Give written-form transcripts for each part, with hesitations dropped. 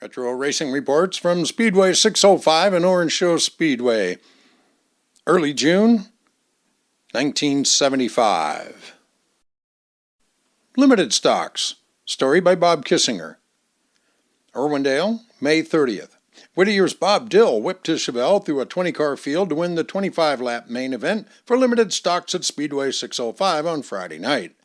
Retro Racing reports from Speedway 605 and Orange Show Speedway. Early June, 1975. Limited Stocks. Story by Bob Kissinger. Irwindale, May 30th. Whittier's Bob Dill whipped his Chevelle through a 20-car field to win the 25-lap main event for Limited Stocks at Speedway 605 on Friday night.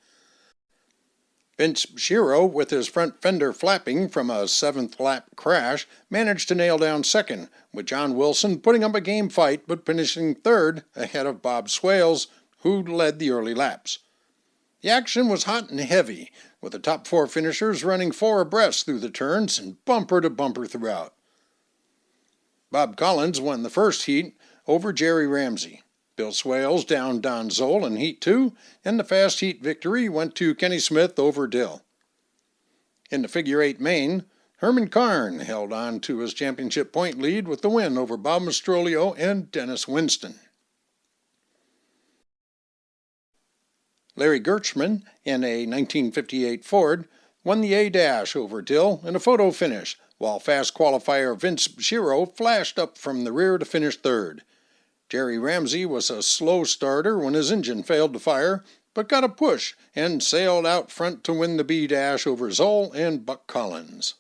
Vince Shiro, with his front fender flapping from a 7th-lap crash, managed to nail down second, with John Wilson putting up a game fight but finishing third ahead of Bob Swales, who led the early laps. The action was hot and heavy, with the top 4 finishers running 4 abreast through the turns and bumper to bumper throughout. Bob Collins won the first heat over Jerry Ramsey. Bill Swales downed Don Zoll in Heat 2, and the fast heat victory went to Kenny Smith over Dill. In the Figure 8 main, Herman Karn held on to his championship point lead with the win over Bob Mastrolio and Dennis Winston. Larry Gertzman, in a 1958 Ford, won the A-Dash over Dill in a photo finish, while fast qualifier Vince Shiro flashed up from the rear to finish third. Jerry Ramsey was a slow starter when his engine failed to fire, but got a push and sailed out front to win the B-Dash over Zoll and Buck Collins.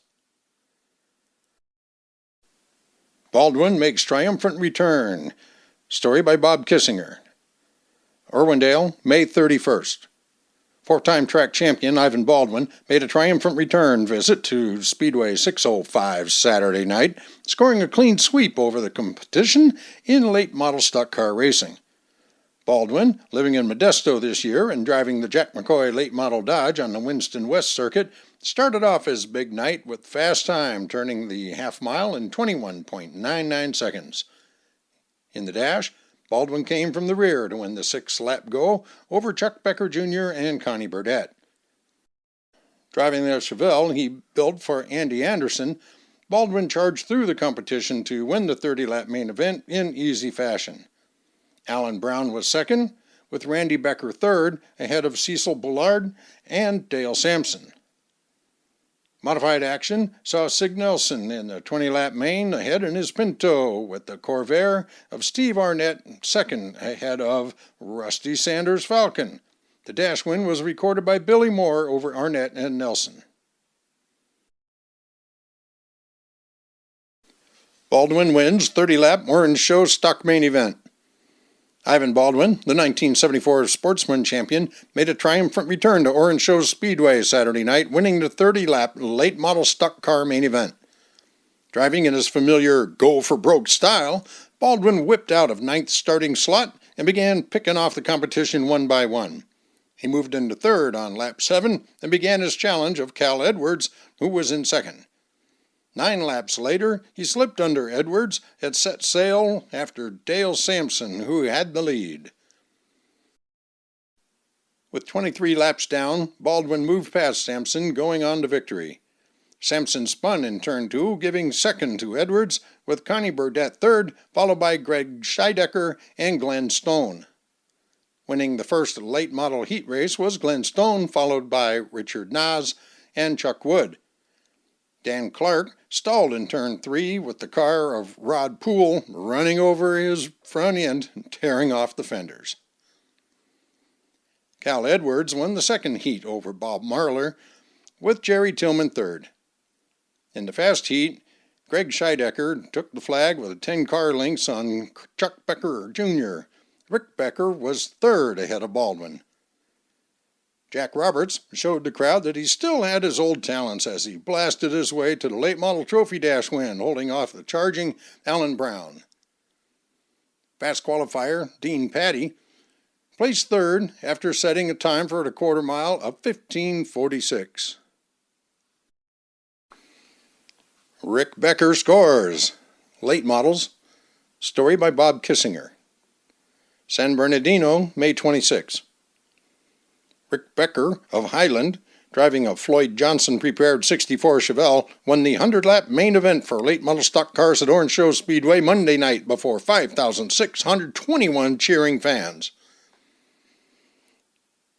Baldwin makes triumphant return. Story by Bob Kissinger. Irwindale, May 31st. 4-time track champion Ivan Baldwin made a triumphant return visit to Speedway 605 Saturday night, scoring a clean sweep over the competition in late model stock car racing. Baldwin, living in Modesto this year and driving the Jack McCoy late model Dodge on the Winston West circuit, started off his big night with fast time, turning the half mile in 21.99 seconds. In the dash, Baldwin came from the rear to win the 6-lap go over Chuck Becker Jr. and Connie Burdett. Driving their Chevelle he built for Andy Anderson, Baldwin charged through the competition to win the 30-lap main event in easy fashion. Alan Brown was second, with Randy Becker third, ahead of Cecil Bullard and Dale Sampson. Modified action saw Sig Nelson in the 20-lap main ahead in his Pinto, with the Corvair of Steve Arnett second ahead of Rusty Sanders Falcon. The dash win was recorded by Billy Moore over Arnett and Nelson. Baldwin wins 30-lap Orange Show stock main event. Ivan Baldwin, the 1974 Sportsman champion, made a triumphant return to Orange Show Speedway Saturday night, winning the 30-lap late model stock car main event. Driving in his familiar go-for-broke style, Baldwin whipped out of 9th starting slot and began picking off the competition one by one. He moved into third on lap 7 and began his challenge of Cal Edwards, who was in second. 9 laps later, he slipped under Edwards, had set sail after Dale Sampson, who had the lead. With 23 laps down, Baldwin moved past Sampson, going on to victory. Sampson spun in turn 2, giving second to Edwards, with Connie Burdett third, followed by Greg Scheidecker and Glenn Stone. Winning the first late model heat race was Glenn Stone, followed by Richard Nas and Chuck Wood. Dan Clark stalled in turn 3 with the car of Rod Poole running over his front end and tearing off the fenders. Cal Edwards won the second heat over Bob Marler, with Jerry Tillman third. In the fast heat, Greg Scheidecker took the flag with a 10-car lengths on Chuck Becker Jr. Rick Becker was third ahead of Baldwin. Jack Roberts showed the crowd that he still had his old talents as he blasted his way to the late model trophy dash win, holding off the charging Alan Brown. Fast qualifier Dean Patty placed third after setting a time for the quarter mile of 15:46. Rick Becker scores. Late models. Story by Bob Kissinger. San Bernardino, May 26. Rick Becker of Highland, driving a Floyd Johnson prepared 64 Chevelle, won the 100-lap main event for late model stock cars at Orange Show Speedway Monday night before 5,621 cheering fans.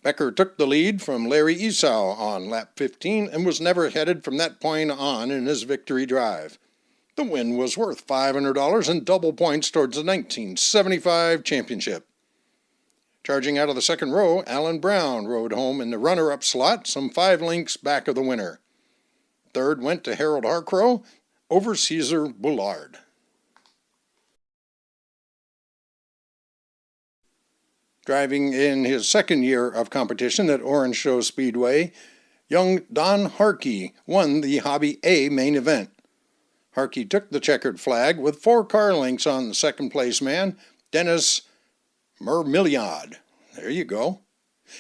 Becker took the lead from Larry Esau on lap 15 and was never headed from that point on in his victory drive. The win was worth $500 and double points towards the 1975 championship. Charging out of the second row, Alan Brown rode home in the runner-up slot, some 5 lengths back of the winner. Third went to Harold Harcrow over Caesar Bullard. Driving in his second year of competition at Orange Show Speedway, young Don Harkey won the Hobby A main event. Harkey took the checkered flag with 4 car lengths on the second-place man, Dennis Mermilliard. There you go.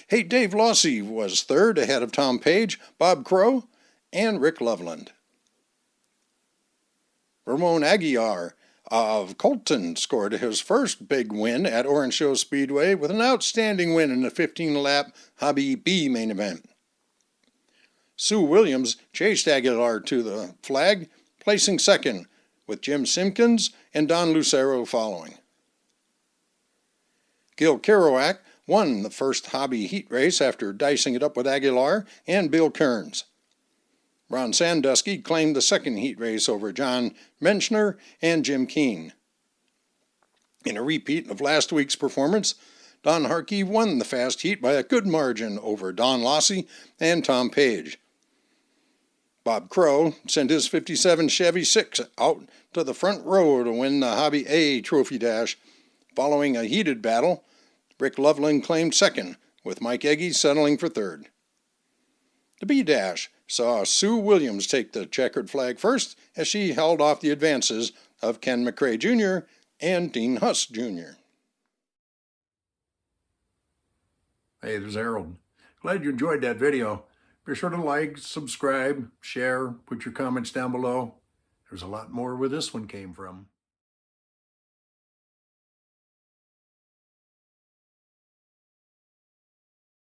Hey, Dave Lossy was third ahead of Tom Page, Bob Crow, and Rick Loveland. Ramon Aguiar of Colton scored his first big win at Orange Show Speedway with an outstanding win in the 15-lap Hobby B main event. Sue Williams chased Aguilar to the flag, placing second, with Jim Simpkins and Don Lucero following. Gil Kerouac won the first Hobby heat race after dicing it up with Aguilar and Bill Kearns. Ron Sandusky claimed the second heat race over John Menschner and Jim Keene. In a repeat of last week's performance, Don Harkey won the fast heat by a good margin over Don Lossy and Tom Page. Bob Crow sent his 57 Chevy 6 out to the front row to win the Hobby A Trophy Dash. Following a heated battle, Rick Loveland claimed second, with Mike Egge settling for third. The B-Dash saw Sue Williams take the checkered flag first as she held off the advances of Ken McRae Jr. and Dean Huss Jr. Hey, there's Harold. Glad you enjoyed that video. Be sure to like, subscribe, share, put your comments down below. There's a lot more where this one came from.